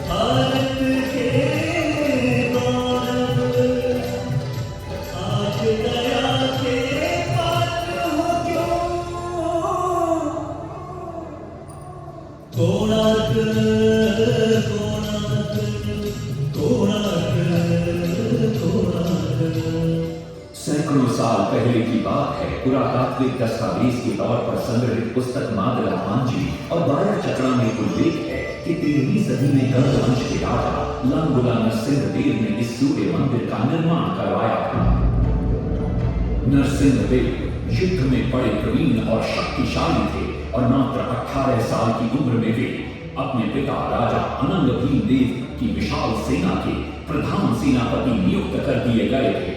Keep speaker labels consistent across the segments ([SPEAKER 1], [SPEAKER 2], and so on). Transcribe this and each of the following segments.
[SPEAKER 1] भारत के गौरव आज दया के पात्र हो क्यों। कोणार्क कोणार्क कोणार्क कोणार्क।
[SPEAKER 2] सैकड़ों साल पहले की बात है। पुरातात्विक दस्तावेज के तौर पर संग्रहित पुस्तक मादला पांजी और बाया चकड़ा में उल्लेख है कि 13वीं सदी में गंग वंश के राजा लांगुला नरसिंहदेव ने इस सूर्य मंदिर का निर्माण करवाया था। नरसिंहदेव युद्ध में बड़े प्रवीण और शक्तिशाली थे और मात्र 18 साल की उम्र में वे अपने पिता राजा अनंग भीम देव की विशाल सेना के प्रधान सेनापति नियुक्त कर दिए गए थे।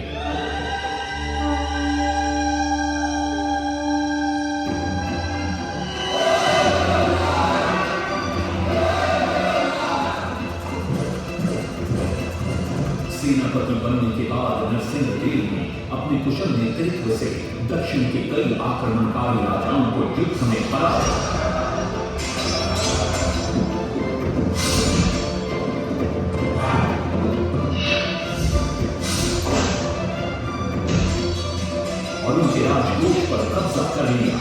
[SPEAKER 2] सेनापति बनने के बाद नरसिंहदेव ने अपने कुशल नेतृत्व से दक्षिण के कई आक्रमणकारी राजाओं को युद्ध में पराजित किया। और उनके राजकोष पर कब्जा कर लिया।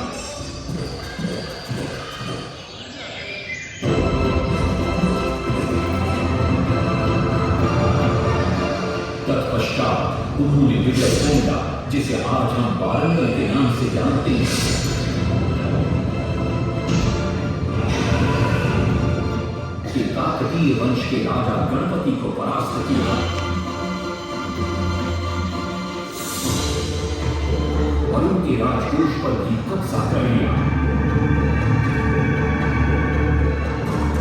[SPEAKER 2] तत्पश्चात उन्होंने विजय गोंडा, जिसे आज हम वारंगल के नाम से जानते हैं, के काकतीय वंश के राजा गणपति को परास्त किया और उनके राजकोष पर भी कब्जा कर लिया।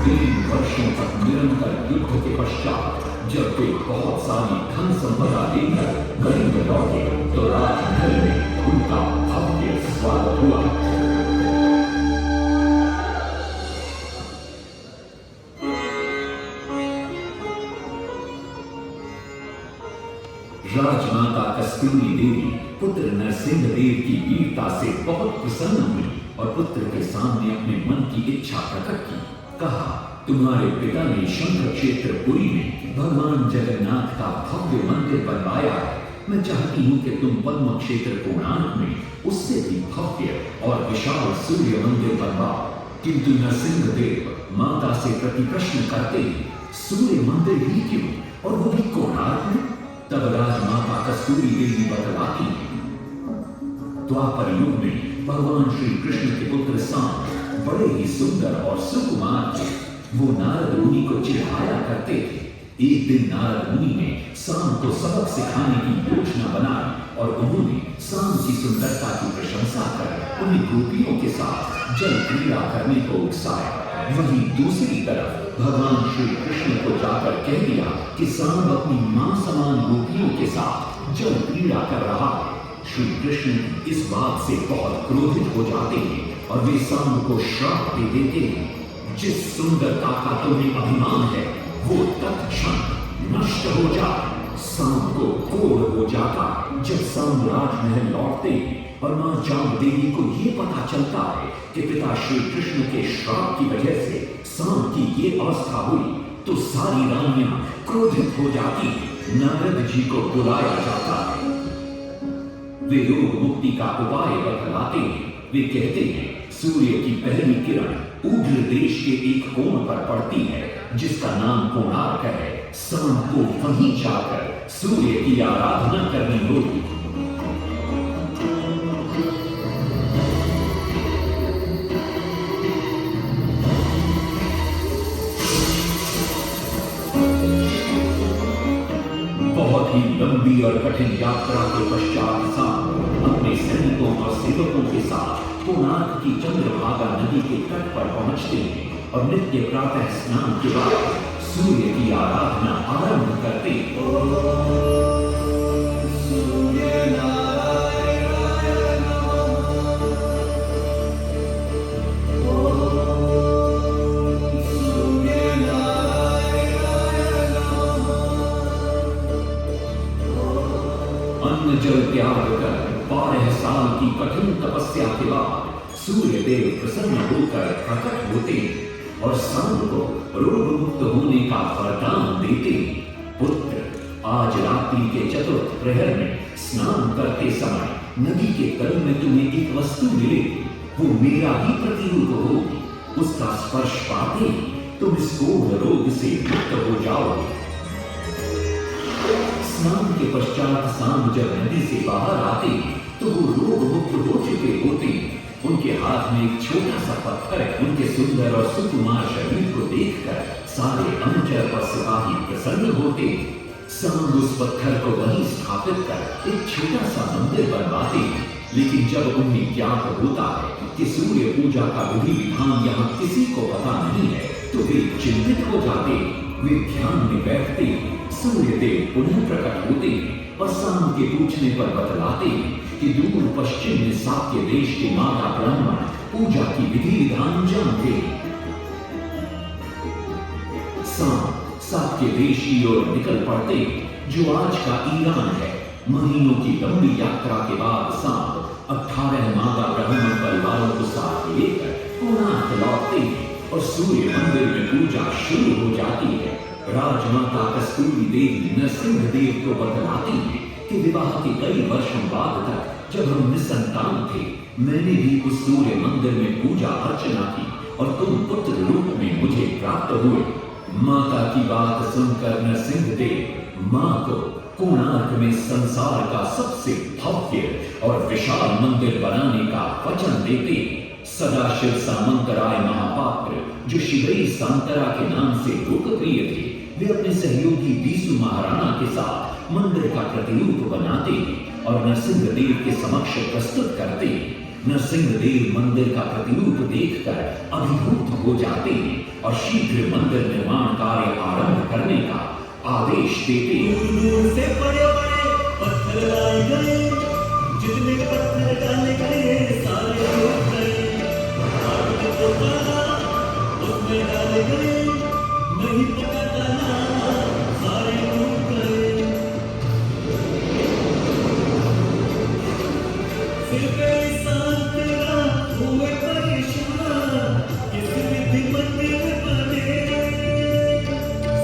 [SPEAKER 2] 3 वर्षों तक निरंतर युद्ध के पश्चात जब वे बहुत सारी धन संपदा लेकर कलिंग लौटे तो राजमहल में उनका भव्य स्वागत हुआ। राजमाता कस्तूरी देवी पुत्र नरसिंहदेव की वीरता से बहुत प्रसन्न हुई और पुत्र के सामने अपने मन की इच्छा प्रकट की। कहा, तुम्हारे पिता ने शंख क्षेत्र पुरी में भगवान जगन्नाथ का भव्य मंदिर बनवाया है। मैं चाहती हूँ कि तुम पद्म क्षेत्र कोणार्क में उससे भी भव्य और विशाल सूर्य मंदिर बनवाओ। किंतु नरसिंहदेव माता से प्रति प्रश्न करते ही, सूर्य मंदिर ही क्यों, और वो भी कोणार्क में? तब राजमाता कस्तूरी देवी बतलाती है, द्वापर युग में भगवान श्री कृष्ण के पुत्र सांब बड़े ही सुंदर और सुकुमार थे। वो नारद मुनि को चिढ़ाया करते थे। एक दिन नारद मुनि ने सांब को सबक सिखाने की योजना बनाई और उन्होंने सांब की सुंदरता की प्रशंसा कर उन्हें गोपियों के साथ जल क्रीड़ा करने को उकसाया। वहीं दूसरी तरफ भगवान श्री कृष्ण को जाकर कह दिया कि सांब अपनी मां समान गोपियों के साथ जल क्रीड़ा कर रहा है। श्री कृष्ण इस बात से बहुत क्रोधित हो जाते हैं और वे सांब को श्राप दे देते हैं, जिस सुंदरता का तुम्हें अभिमान है वो तत्क्षण नष्ट हो जाए। सांब को क्रोध हो जाता जब सांब राजमहल लौटते हैं और मां चांद देवी को ये पता चलता है कि पिता श्री कृष्ण के श्राप की वजह से सांब की ये अवस्था हुई, तो सारी रानियां क्रोधित हो जाती हैं। नारद जी को बुलाया जाता है। वे रोग मुक्ति का उपाय बतलाते हैं। वे कहते हैं, सूर्य की पहली किरण उग्र देश के एक कोण पर पड़ती है जिसका नाम कोणार्क है। सांब को वहीं जाकर सूर्य की आराधना करनी होगी। बहुत ही लंबी और कठिन यात्रा के पश्चात सांब अपने सैनिकों और सेवकों के साथ कोणार्क की चंद्रभागा नदी के तट पर पहुंचते हैं और नित्य प्रातः स्नान के बाद सूर्य की आराधना आरंभ करते हैं। अन्न जल त्याग कर 12 साल की कठिन तपस्या तपस्या के बाद सूर्य देव प्रसन्न होकर प्रकट होते और शाम को रोग मुक्त होने का वरदान देते। पुत्र, आज रात्रि के चतुर्थ प्रहर में स्नान करते समय नदी के तल में तुम्हें एक वस्तु मिलेगी, वो मेरा ही प्रतिरूप होगी। उसका स्पर्श पाते ही तुम इस कोढ़ रोग से मुक्त हो जाओगे। स्नान के पश्चात शाम जब नदी से बाहर आते तो वो रोग मुक्त हो चुके होते। उनके हाथ में एक छोटा सा पत्थर, उनके सुंदर और सुकुमार शरीर को देखकर सारे अनुचर और सिपाही प्रसन्न होते। शाम उस पत्थर को वहीं स्थापित कर एक छोटा सा मंदिर बनवाते। लेकिन जब उन्हें ज्ञात होता है कि सूर्य पूजा का विधि विधान यहाँ किसी को पता नहीं है तो वे चिंतित हो जाते। वे ध्यान में बैठते, सूर्य देव पुनः प्रकट होते और शाम के पूछने पर बतलाते कि दूर पश्चिम में साक्य देश के माता ब्राह्मण पूजा की विधि विधान जानते। शाम साक्य देश की ओर निकल पड़ते, जो आज का ईरान है। महीनों की लंबी यात्रा के बाद शाम 18 मादा ब्राह्मण परिवारों को साथ लेकर कोणार्क लौटते हैं और सूर्य मंदिर में पूजा शुरू हो जाती है। राजमाता कस्तूरी देवी नरसिंह देव को बतलाती है कि विवाह के कई वर्षों बाद तक जब हम निसंतान थे, मैंने भी उस सूर्य मंदिर में पूजा अर्चना की और तुम पुत्र रूप में मुझे प्राप्त हुए। माता की बात सुनकर नरसिंह देव मां को कोणार्क में संसार का सबसे भव्य और विशाल मंदिर बनाने का वचन देते। सदाशिव सामंतराय महापात्र, जो शिवई सांतरा के नाम से लोकप्रिय थे, वे अपने सहयोगी बीसू महाराणा के साथ मंदिर का प्रतिरूप बनाते और नरसिंह देव के समक्ष प्रस्तुत करते। नरसिंह देव मंदिर का प्रतिरूप देखकर अभिभूत हो जाते और शीघ्र मंदिर निर्माण कार्य आरंभ करने का आदेश देते।
[SPEAKER 1] दूर से बड़े-बड़े पत्थर लाए गए, जितने पत्थर डाले गए सारे टूट गए। आग को डाला, उसमें डाले गए, नहीं पता डाला, सारे टूट गए। सिर्फ एहसान तेरा हुए परेशान, किस विधि मंदिर बने।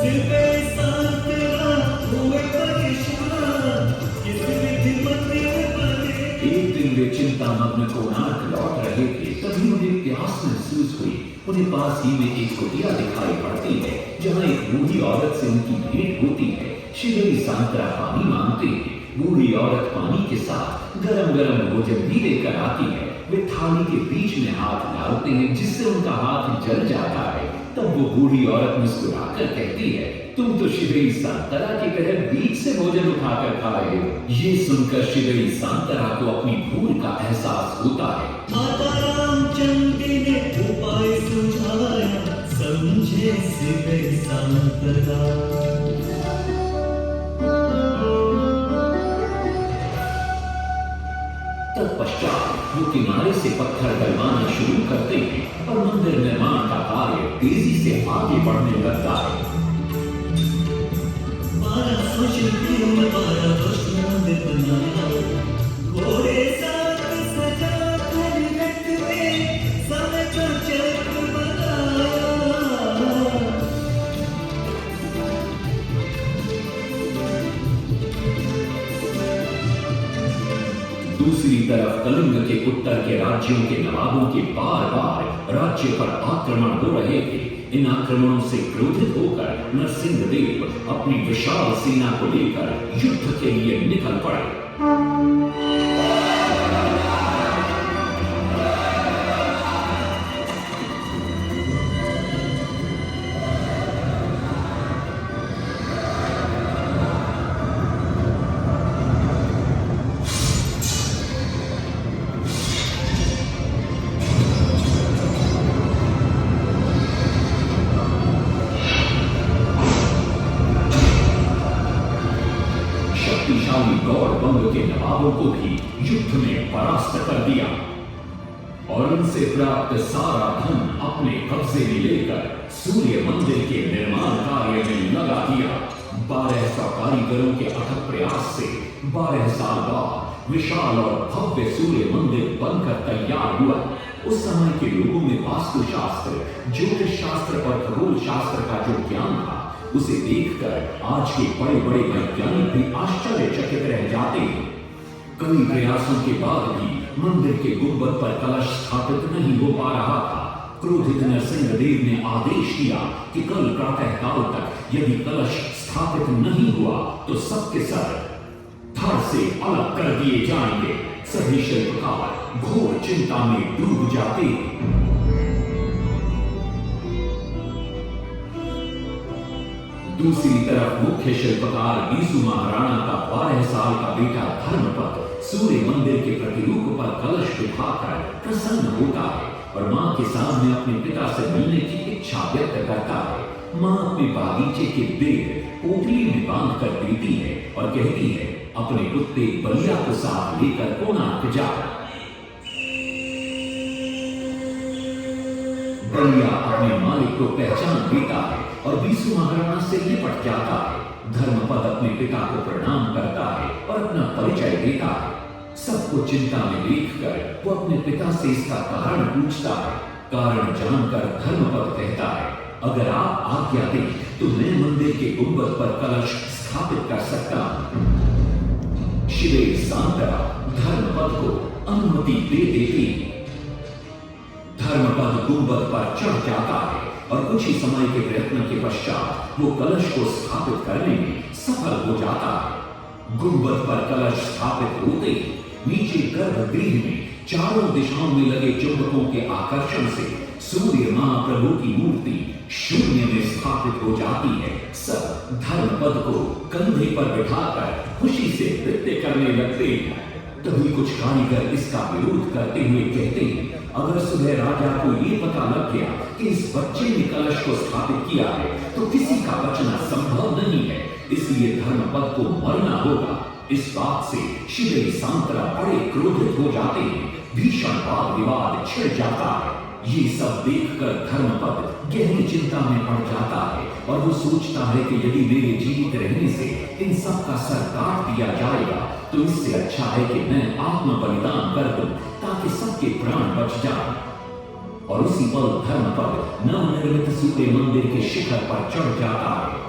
[SPEAKER 1] सिर्फ एहसान तेरा हुए परेशान, किस विधि मंदिर बने।
[SPEAKER 2] एक दिन वे चिंतामग्न कोणार्क लौट रहे थे, तभी उन्हें प्यास महसूस हुई। उन्हें पास ही में एक कुटिया दिखाई पड़ती है, जहाँ एक बूढ़ी औरत से उनकी भेंट होती है। शिवई सांतरा पानी मांगते हैं। बूढ़ी औरत पानी के साथ गरम गरम भोजन भी लेकर आती है। वे थाली के बीच में हाथ डालते हैं, जिससे उनका हाथ जल जाता है। तब वो बूढ़ी औरत मुस्कुराकर कहती है, तुम तो शिवई सांतरा की तरह बीच से भोजन उठाकर खा रहे हो। ये सुनकर शिवई सांतरा को अपनी भूल का एहसास होता है।
[SPEAKER 1] माता रामचंद्र ने उपाय सुझाया, समझे शिवई सांतरा।
[SPEAKER 2] तत्पश्चात वो किनारे से पत्थर डलवाना शुरू करते हैं और मंदिर निर्माण का कार्य तेजी से आगे बढ़ने लगता है।
[SPEAKER 1] 1200 शिल्पियों ने 12 वर्ष में मंदिर बनाया। घोड़े साथ सजा कर रथ में समझो चरख बनाया।
[SPEAKER 2] दूसरी तरफ कलिंग के उत्तर के राज्यों के नवाबों के बार बार राज्य पर आक्रमण हो रहे थे। इन आक्रमणों से क्रोधित होकर नरसिंह देव अपनी विशाल सेना को लेकर युद्ध के लिए निकल पड़े। शक्तिशाली गौड़ बंग के नवाबों को भी युद्ध में परास्त कर दिया और उनसे प्राप्त सारा धन अपने कब्जे में लेकर सूर्य मंदिर के निर्माण कार्य में लगा दिया। 1200 कारीगरों के अथक प्रयास से 12 साल बाद विशाल और भव्य सूर्य मंदिर बनकर तैयार हुआ। उस समय के लोगों में वास्तुशास्त्र, ज्योतिष शास्त्र और खगोल शास्त्र का जो ज्ञान था, उसे देखकर आज के बड़े बड़े वैज्ञानिक भी आश्चर्यचकित रह जाते हैं। कई प्रयासों के बाद भी मंदिर के गुंबद पर कलश स्थापित नहीं हो पा रहा था। क्रोधित नरसिंहदेव ने आदेश दिया कि कल प्रातः काल तक यदि कलश स्थापित नहीं हुआ तो सबके सर धड़ से अलग कर दिए जाएंगे। सभी शिल्पकार घोर चिंता में डूब जाते। दूसरी तरफ मुख्य शिल्पकार बीसू महाराणा का 12 साल का बेटा धर्मपद सूर्य मंदिर के प्रतिरूप पर कलश बिठाकर प्रसन्न होता है और मां के सामने अपने पिता से मिलने की इच्छा व्यक्त करता है। मां अपने बागीचे के बेर पोटली में बांध कर देती है और कहती है, अपने कुत्ते बलिया को साथ लेकर कोणार्क जा। बलिया अपने मालिक को पहचान देता है और बीसू महाराणा से निपट जाता है। धर्मपद अपने पिता को प्रणाम करता है और अपना परिचय देता है। सबको चिंता में देखकर वो अपने पिता से इसका कारण पूछता है। कारण जानकर धर्मपद कहता है, अगर आप आज्ञा दें तो मैं मंदिर के गुंबद पर कलश स्थापित कर सकता हूं। शिवे सांतरा धर्मपद को अनुमति दे देती। धर्मपद गुंबद पर चढ़ जाता है और कुछ ही समय के प्रयत्न के पश्चात वो कलश को स्थापित करने में सफल हो जाता है। गुंबद पर कलश स्थापित होते ही नीचे गर्भगृह में चारों दिशाओं में लगे चुंबकों के आकर्षण से सूर्य महाप्रभु की मूर्ति शून्य में स्थापित हो जाती है। सब धर्मपद को कंधे पर बिठाकर खुशी से नृत्य करने लगते हैं। तभी कुछ कारीगर इसका विरोध करते हुए कहते हैं, अगर सुबह राजा को ये पता लग गया कि इस बच्चे ने कलश को स्थापित किया है तो किसी का बचना संभव नहीं है, इसलिए धर्मपद को मरना होगा। इस बात से शिवे सांतरा बड़े क्रोधित हो जाते हैं। भीषण वाद विवाद छिड़ जाता है। ये सब देखकर धर्मपद गहरी चिंता में पड़ जाता है और वो सोचता है कि यदि मेरे जीवित रहने से इन सब का सर काट दिया जाएगा तो इससे अच्छा है कि मैं आत्म बलिदान कर दूं ताकि सबके प्राण बच जाएं। और उसी पल धर्मपद नवनिर्मित सूर्य मंदिर के शिखर पर चढ़ जाता है